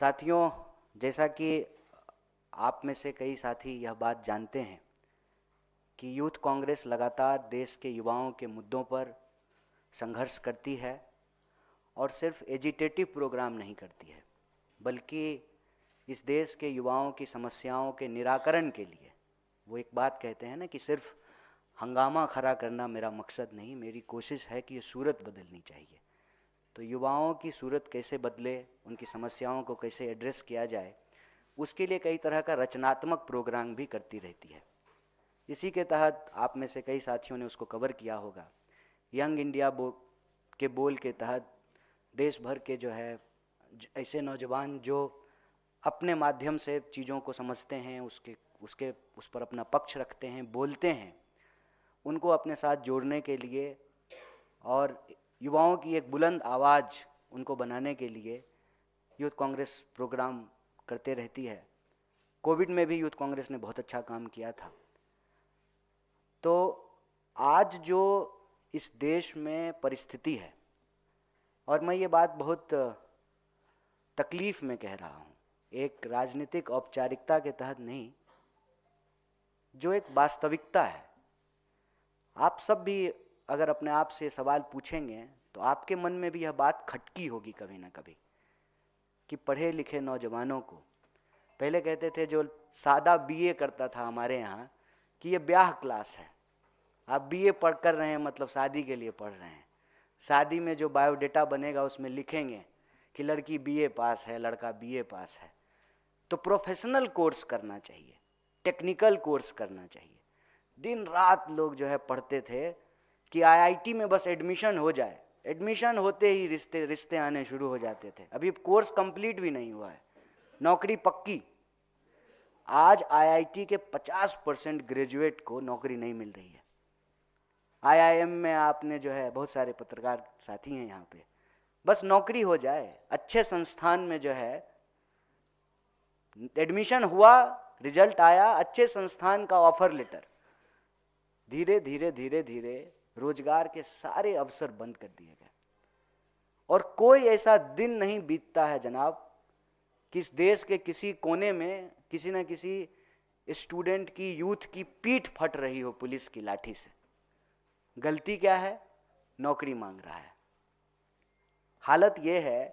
साथियों, जैसा कि आप में से कई साथी यह बात जानते हैं कि यूथ कांग्रेस लगातार देश के युवाओं के मुद्दों पर संघर्ष करती है और सिर्फ एजिटेटिव प्रोग्राम नहीं करती है, बल्कि इस देश के युवाओं की समस्याओं के निराकरण के लिए वो एक बात कहते हैं ना कि सिर्फ हंगामा खड़ा करना मेरा मकसद नहीं, मेरी कोशिश है कि ये सूरत बदलनी चाहिए। तो युवाओं की सूरत कैसे बदले, उनकी समस्याओं को कैसे एड्रेस किया जाए, उसके लिए कई तरह का रचनात्मक प्रोग्राम भी करती रहती है। इसी के तहत आप में से कई साथियों ने उसको कवर किया होगा। यंग इंडिया के बोल के तहत देश भर के जो है ऐसे नौजवान जो अपने माध्यम से चीज़ों को समझते हैं, उस पर अपना पक्ष रखते हैं, बोलते हैं, उनको अपने साथ जोड़ने के लिए और युवाओं की एक बुलंद आवाज़ उनको बनाने के लिए यूथ कांग्रेस प्रोग्राम करते रहती है। कोविड में भी यूथ कांग्रेस ने बहुत अच्छा काम किया था। तो आज जो इस देश में परिस्थिति है, और मैं ये बात बहुत तकलीफ़ में कह रहा हूँ, एक राजनीतिक औपचारिकता के तहत नहीं, जो एक वास्तविकता है। आप सब भी अगर अपने आप से सवाल पूछेंगे तो आपके मन में भी यह बात खटकी होगी कभी ना कभी कि पढ़े लिखे नौजवानों को, पहले कहते थे जो सादा बीए करता था हमारे यहाँ कि ये ब्याह क्लास है, आप बीए पढ़ कर रहे हैं मतलब शादी के लिए पढ़ रहे हैं। शादी में जो बायोडेटा बनेगा उसमें लिखेंगे कि लड़की बीए पास है, लड़का बीए पास है। तो प्रोफेशनल कोर्स करना चाहिए, टेक्निकल कोर्स करना चाहिए। दिन रात लोग जो है पढ़ते थे कि आईआईटी में बस एडमिशन हो जाए, एडमिशन होते ही रिश्ते आने शुरू हो जाते थे। अभी कोर्स कंप्लीट भी नहीं हुआ है, नौकरी पक्की। आज आईआईटी के 50% ग्रेजुएट को नौकरी नहीं मिल रही है। आईआईएम में आपने जो है बहुत सारे पत्रकार साथी हैं यहाँ पे, बस नौकरी हो जाए, अच्छे संस्थान में जो है एडमिशन हुआ, रिजल्ट आया, अच्छे संस्थान का ऑफर लेटर, धीरे धीरे धीरे धीरे रोजगार के सारे अवसर बंद कर दिए गए। और कोई ऐसा दिन नहीं बीतता है जनाब कि इस देश के किसी कोने में किसी न किसी स्टूडेंट की, यूथ की पीठ फट रही हो पुलिस की लाठी से। गलती क्या है? नौकरी मांग रहा है। हालत यह है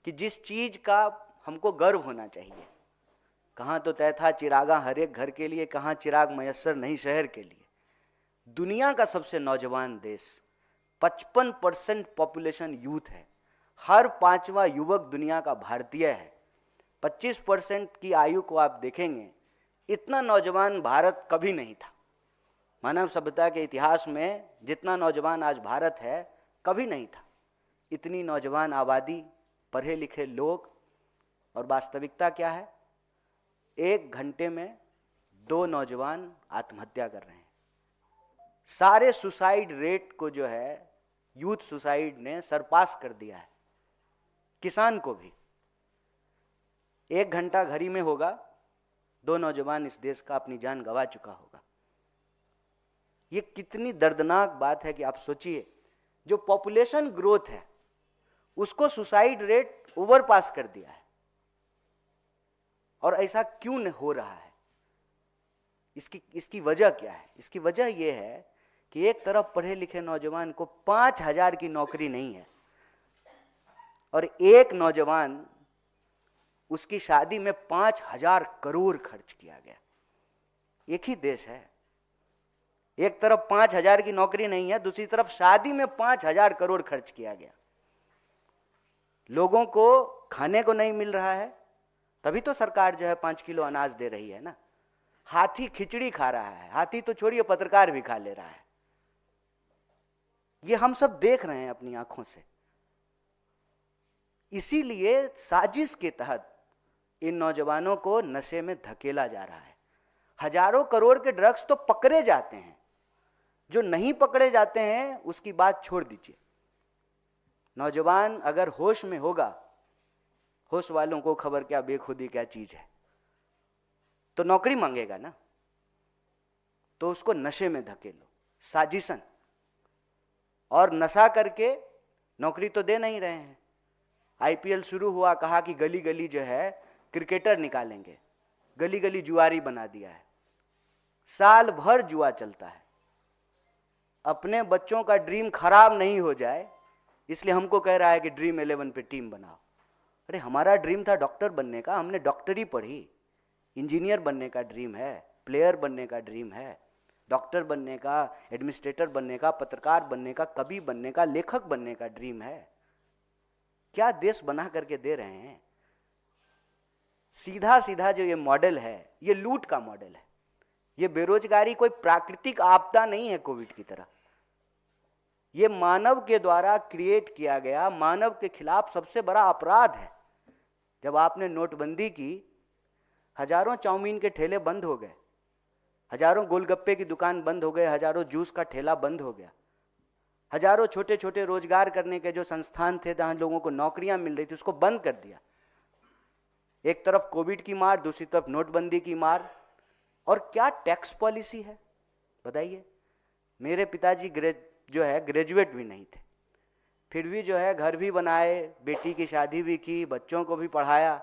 कि जिस चीज का हमको गर्व होना चाहिए, कहाँ तो तय था चिरागा हर एक घर के लिए, कहाँ चिराग मयस्सर नहीं शहर के लिए। दुनिया का सबसे नौजवान देश, 55% पॉपुलेशन यूथ है, हर 5वां युवक दुनिया का भारतीय है। 25% की आयु को आप देखेंगे, इतना नौजवान भारत कभी नहीं था। मानव सभ्यता के इतिहास में जितना नौजवान आज भारत है कभी नहीं था। इतनी नौजवान आबादी, पढ़े लिखे लोग, और वास्तविकता क्या है? 1 घंटे में 2 नौजवान आत्महत्या कर रहे हैं। सारे सुसाइड रेट को जो है यूथ सुसाइड ने सरपास कर दिया है। किसान को भी 1 घंटा घड़ी में होगा, 2 नौजवान इस देश का अपनी जान गंवा चुका होगा। ये कितनी दर्दनाक बात है कि आप सोचिए, जो पॉपुलेशन ग्रोथ है उसको सुसाइड रेट ओवरपास कर दिया है। और ऐसा क्यों हो रहा है? इसकी वजह क्या है? इसकी वजह यह है कि एक तरफ पढ़े लिखे नौजवान को 5000 की नौकरी नहीं है, और एक नौजवान, उसकी शादी में 5000 करोड़ खर्च किया गया। एक ही देश है, एक तरफ 5000 की नौकरी नहीं है, दूसरी तरफ शादी में 5000 करोड़ खर्च किया गया। लोगों को खाने को नहीं मिल रहा है, तभी तो सरकार जो है 5 किलो अनाज दे रही है ना। हाथी खिचड़ी खा रहा है, हाथी तो छोड़िए पत्रकार भी खा ले रहा है। ये हम सब देख रहे हैं अपनी आंखों से। इसीलिए साजिश के तहत इन नौजवानों को नशे में धकेला जा रहा है। हजारों करोड़ के ड्रग्स तो पकड़े जाते हैं, जो नहीं पकड़े जाते हैं उसकी बात छोड़ दीजिए। नौजवान अगर होश में होगा, होश वालों को खबर क्या बेखुदी क्या चीज है, तो नौकरी मांगेगा ना। तो उसको नशे में धकेलो, साजिशन। और नशा करके नौकरी तो दे नहीं रहे हैं, आईपीएल शुरू हुआ, कहा कि गली गली जो है क्रिकेटर निकालेंगे, गली गली जुआरी बना दिया है, साल भर जुआ चलता है। अपने बच्चों का ड्रीम खराब नहीं हो जाए इसलिए हमको कह रहा है कि ड्रीम 11 पे टीम बनाओ। अरे हमारा ड्रीम था डॉक्टर बनने का, हमने डॉक्टरी पढ़ी। इंजीनियर बनने का ड्रीम है, प्लेयर बनने का ड्रीम है, डॉक्टर बनने का, एडमिनिस्ट्रेटर बनने का, पत्रकार बनने का, कवि बनने का, लेखक बनने का ड्रीम है। क्या देश बना करके दे रहे हैं। सीधा सीधा जो ये मॉडल है ये लूट का मॉडल है। ये बेरोजगारी कोई प्राकृतिक आपदा नहीं है कोविड की तरह, ये मानव के द्वारा क्रिएट किया गया, मानव के खिलाफ सबसे बड़ा अपराध है। जब आपने नोटबंदी की, हजारों चाउमीन के ठेले बंद हो गए, हजारों गोलगप्पे की दुकान बंद हो गए, हजारों जूस का ठेला बंद हो गया, हजारों छोटे छोटे रोजगार करने के जो संस्थान थे जहां लोगों को नौकरियां मिल रही थी उसको बंद कर दिया। एक तरफ कोविड की मार, दूसरी तरफ नोटबंदी की मार। और क्या टैक्स पॉलिसी है बताइए। मेरे पिताजी जो है ग्रेजुएट भी नहीं थे, फिर भी जो है घर भी बनाए, बेटी की शादी भी की, बच्चों को भी पढ़ाया।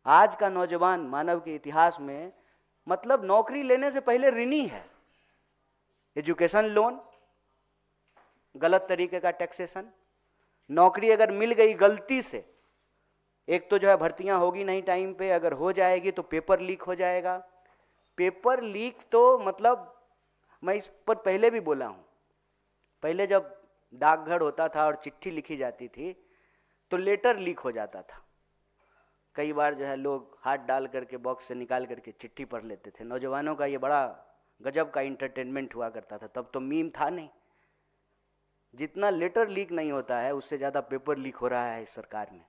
आज का नौजवान मानव के इतिहास में मतलब नौकरी लेने से पहले ऋणी है। एजुकेशन लोन, गलत तरीके का टैक्सेशन, नौकरी अगर मिल गई गलती से, एक तो जो है भर्तियां होगी नहीं टाइम पे, अगर हो जाएगी तो पेपर लीक हो जाएगा। पेपर लीक तो मतलब मैं इस पर पहले भी बोला हूं, पहले जब डाकघर होता था और चिट्ठी लिखी जाती थी तो लेटर लीक हो जाता था। कई बार जो है लोग हाथ डाल करके बॉक्स से निकाल करके चिट्ठी पढ़ लेते थे। नौजवानों का ये बड़ा गजब का इंटरटेनमेंट हुआ करता था, तब तो मीम था नहीं। जितना लेटर लीक नहीं होता है उससे ज़्यादा पेपर लीक हो रहा है इस सरकार में।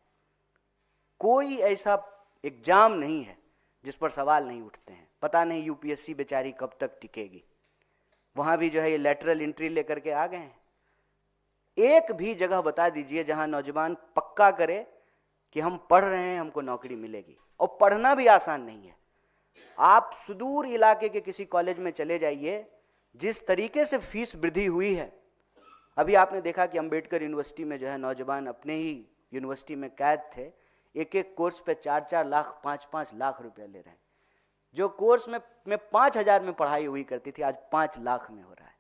कोई ऐसा एग्जाम नहीं है जिस पर सवाल नहीं उठते हैं। पता नहीं यूपीएससी बेचारी कब तक टिकेगी। वहाँ भी जो है ये लैटरल एंट्री लेकर के आ गए हैं। एक भी जगह बता दीजिए जहाँ नौजवान पक्का करे कि हम पढ़ रहे हैं हमको नौकरी मिलेगी। और पढ़ना भी आसान नहीं है। आप सुदूर इलाके के किसी कॉलेज में चले जाइए, जिस तरीके से फीस वृद्धि हुई है। अभी आपने देखा कि अंबेडकर यूनिवर्सिटी में जो है नौजवान अपने ही यूनिवर्सिटी में कैद थे, एक एक कोर्स पे 4-4 लाख 5-5 लाख रुपया ले रहे हैं। जो कोर्स में 5,000 में पढ़ाई हुई करती थी आज 5 लाख में हो रहा है।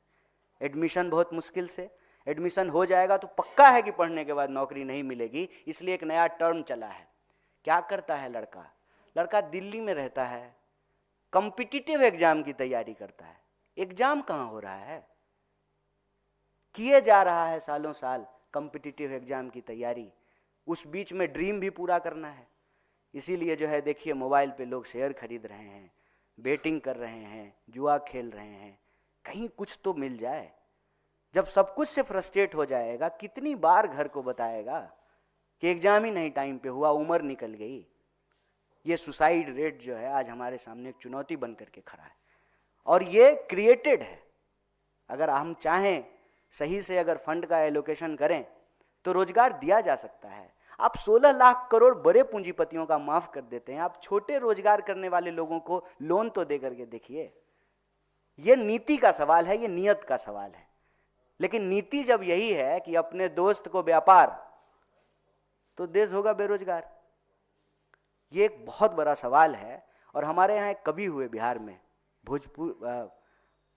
एडमिशन बहुत मुश्किल से, एडमिशन हो जाएगा तो पक्का है कि पढ़ने के बाद नौकरी नहीं मिलेगी। इसलिए एक नया टर्म चला है। क्या करता है लड़का दिल्ली में रहता है, कॉम्पिटिटिव एग्जाम की तैयारी करता है। एग्जाम कहाँ हो रहा है, किए जा रहा है सालों साल कॉम्पिटिटिव एग्जाम की तैयारी। उस बीच में ड्रीम भी पूरा करना है। इसीलिए जो है देखिए मोबाइल पे लोग शेयर खरीद रहे हैं, बेटिंग कर रहे हैं, जुआ खेल रहे हैं, कहीं कुछ तो मिल जाए। जब सब कुछ से फ्रस्ट्रेट हो जाएगा, कितनी बार घर को बताएगा कि एग्जाम ही नहीं टाइम पे हुआ, उम्र निकल गई। ये सुसाइड रेट जो है आज हमारे सामने एक चुनौती बन करके खड़ा है और ये क्रिएटेड है। अगर हम चाहें सही से अगर फंड का एलोकेशन करें तो रोजगार दिया जा सकता है। आप 16 लाख करोड़ बड़े पूंजीपतियों का माफ कर देते हैं, आप छोटे रोजगार करने वाले लोगों को लोन तो दे करके देखिए। ये नीति का सवाल है, ये नियत का सवाल है। लेकिन नीति जब यही है कि अपने दोस्त को व्यापार, तो देश होगा बेरोजगार। ये एक बहुत बड़ा सवाल है। और हमारे यहाँ एक कवि हुए बिहार में,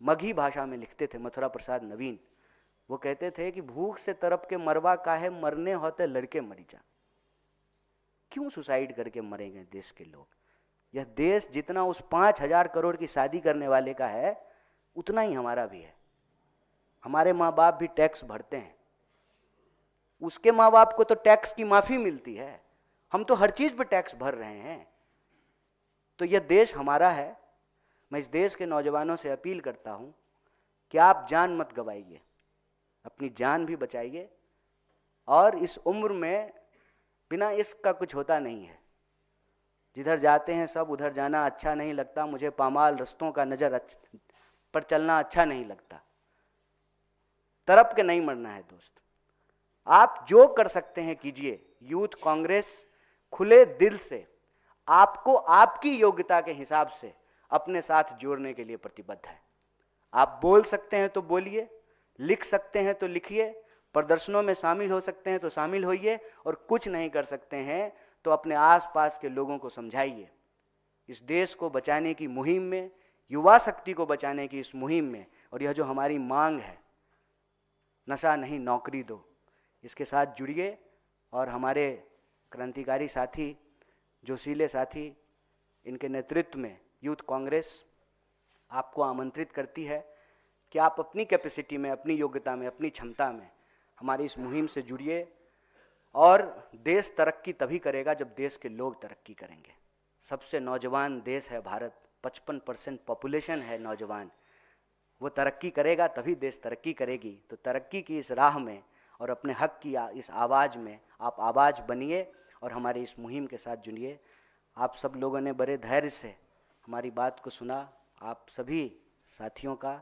मगही भाषा में लिखते थे, मथुरा प्रसाद नवीन। वो कहते थे कि भूख से तरप के मरवा काहे, मरने होते लड़के मरी जा। क्यों सुसाइड करके मरेंगे देश के लोग। यह देश जितना उस 5,000 करोड़ की शादी करने वाले का है उतना ही हमारा भी है। हमारे माँ बाप भी टैक्स भरते हैं, उसके माँ बाप को तो टैक्स की माफी मिलती है, हम तो हर चीज पे टैक्स भर रहे हैं। तो यह देश हमारा है। मैं इस देश के नौजवानों से अपील करता हूं कि आप जान मत गवाइए, अपनी जान भी बचाइए। और इस उम्र में बिना इश्क का कुछ होता नहीं है। जिधर जाते हैं सब उधर जाना अच्छा नहीं लगता। मुझे पामाल रस्तों का नजर पर चलना अच्छा नहीं लगता। तरफ के नहीं मरना है दोस्त। आप जो कर सकते हैं कीजिए। यूथ कांग्रेस खुले दिल से आपको आपकी योग्यता के हिसाब से अपने साथ जोड़ने के लिए प्रतिबद्ध है। आप बोल सकते हैं तो बोलिए, लिख सकते हैं तो लिखिए, प्रदर्शनों में शामिल हो सकते हैं तो शामिल होइए, और कुछ नहीं कर सकते हैं तो अपने आसपास के लोगों को समझाइए। इस देश को बचाने की मुहिम में, युवा शक्ति को बचाने की इस मुहिम में, और यह जो हमारी मांग है, नशा नहीं नौकरी दो, इसके साथ जुड़िए। और हमारे क्रांतिकारी साथी, जोशीले साथी, इनके नेतृत्व में यूथ कांग्रेस आपको आमंत्रित करती है कि आप अपनी कैपेसिटी में, अपनी योग्यता में, अपनी क्षमता में हमारी इस मुहिम से जुड़िए। और देश तरक्की तभी करेगा जब देश के लोग तरक्की करेंगे। सबसे नौजवान देश है भारत, 55% पॉपुलेशन है नौजवान। वो तरक्की करेगा तभी देश तरक्की करेगी। तो तरक्की की इस राह में और अपने हक की इस आवाज़ में आप आवाज़ बनिए और हमारी इस मुहिम के साथ जुड़िए। आप सब लोगों ने बड़े धैर्य से हमारी बात को सुना। आप सभी साथियों का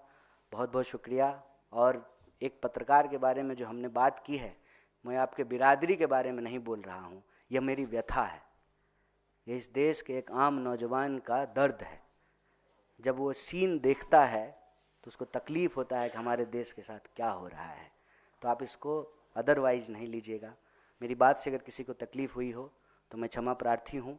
बहुत बहुत शुक्रिया। और एक पत्रकार के बारे में जो हमने बात की है, मैं आपके बिरादरी के बारे में नहीं बोल रहा हूँ, यह मेरी व्यथा है। ये इस देश के एक आम नौजवान का दर्द है। जब वो सीन देखता है तो उसको तकलीफ़ होता है कि हमारे देश के साथ क्या हो रहा है। तो आप इसको अदरवाइज़ नहीं लीजिएगा। मेरी बात से अगर किसी को तकलीफ़ हुई हो तो मैं क्षमा प्रार्थी हूँ।